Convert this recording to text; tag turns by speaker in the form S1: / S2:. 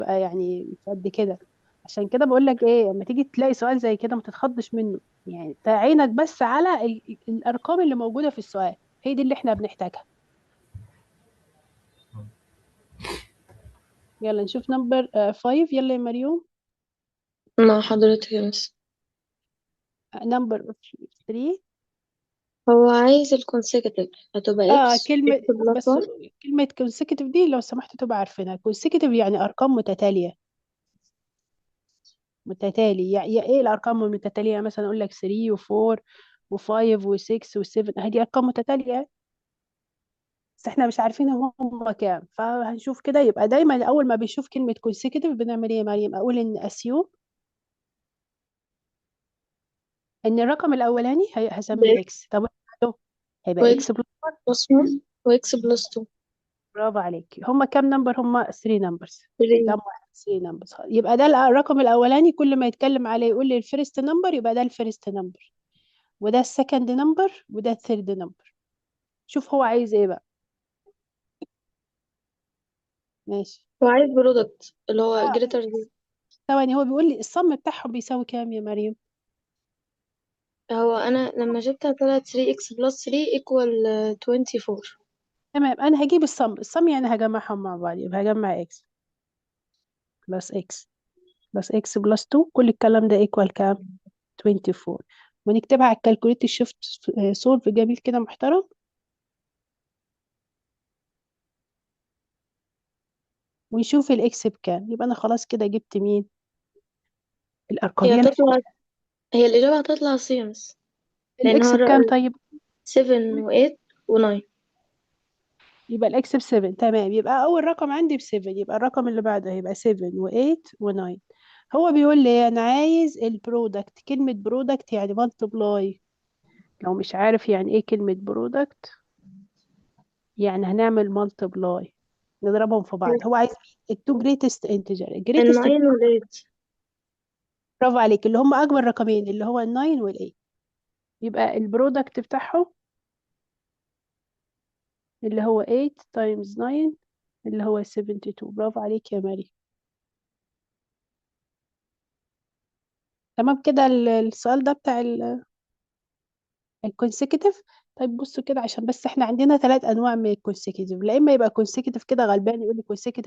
S1: بقى يعني مش قد كده. عشان كده بقول لك ايه، لما تيجي تلاقي سؤال زي كده ما تتخضش منه. يعني تعينك بس على الارقام اللي موجوده في السؤال، هي دي اللي احنا بنحتاجها. يلا نشوف نمبر 5. يلا يا مريوم.
S2: مع حضرتك يا مس.
S1: نمبر 3.
S2: هو عايز الكونسيكتيف، هتبقى
S1: كلمه
S2: اكس بلس
S1: بس.
S2: 1.
S1: كلمه consecutive دي لو سمحت تبقى عارفينها. consecutive يعني ارقام متتاليه. متتالي يعني ايه الارقام المتتاليه؟ مثلا اقول لك 3 و4 و5 و6 و7، هذه ارقام متتاليه. بس احنا مش عارفين هم كام، فهنشوف كده. يبقى دايما اول ما بنشوف كلمه consecutive بنعمل ايه يا مريم؟ اقول ان assume ان الرقم الاولاني هسميه
S2: بإكس
S1: اكس. طب بعده هيبقى
S2: وإكس
S1: اكس بلس 1.
S2: بلس 1 وإكس بلس 2.
S1: برافو عليك. هم كام نمبر؟ هم 3 نمبرز.
S2: 3.
S1: كام واحد؟ 3 نمبرز. يبقى ده الرقم الاولاني، كل ما يتكلم عليه يقول لي الفيرست نمبر، يبقى ده الفيرست نمبر، وده السكند نمبر، وده الثيرد نمبر. شوف هو عايز ايه بقى. ماشي.
S2: وعايز برودكت اللي هو
S1: اه
S2: جريتر ذان.
S1: ثواني، هو بيقول لي الصم بتاعهم بيساوي كام يا مريم؟
S2: هو أنا لما جبتها طلعت 3 إكس بلس 3 إيكوال 24.
S1: تمام، انا هجيب الصم يعني هجمعهم مع بعض. يبقى هجمع اكس بلس اكس بلس اكس بلس 2، كل الكلام ده ايكوال كام؟ 24. ونكتبها على الكالكوليتر شيفت سولف جميل كده محترم. ونشوف الاكس بكام. يبقى انا خلاص كده جبت مين؟ الارقام
S2: هي
S1: هي.
S2: هتطلع هي الإجابة هتطلع سيمس، لأن هو
S1: الاكس بكام طيب؟
S2: 7 و8 و9.
S1: يبقى الاكس ب 7. تمام، يبقى اول رقم عندي ب 7، يبقى الرقم اللي بعده هيبقى 7 و8 و9. هو بيقول لي انا عايز البرودكت. كلمة برودكت يعني مالتبلاي. لو مش عارف يعني ايه كلمة برودكت، يعني هنعمل مالتبلاي، نضربهم في بعض. هو عايز التو جريتست انتجر. الجريتست،
S2: ال9 وال8.
S1: برافو عليك، اللي هم اكبر رقمين، اللي هو ال9 وال8. يبقى البرودكت بتاعهم اللي هو 8 تايمز 9 اللي هو 72. برافو عليك يا ماري. تمام كده. السؤال ده بتاع الكونسيكتيف. طيب بصوا كده، عشان بس احنا عندنا 3 انواع من الكونسيكتيف. لا اما يبقى كونسيكتيف كده غلبان يقول لي consecutive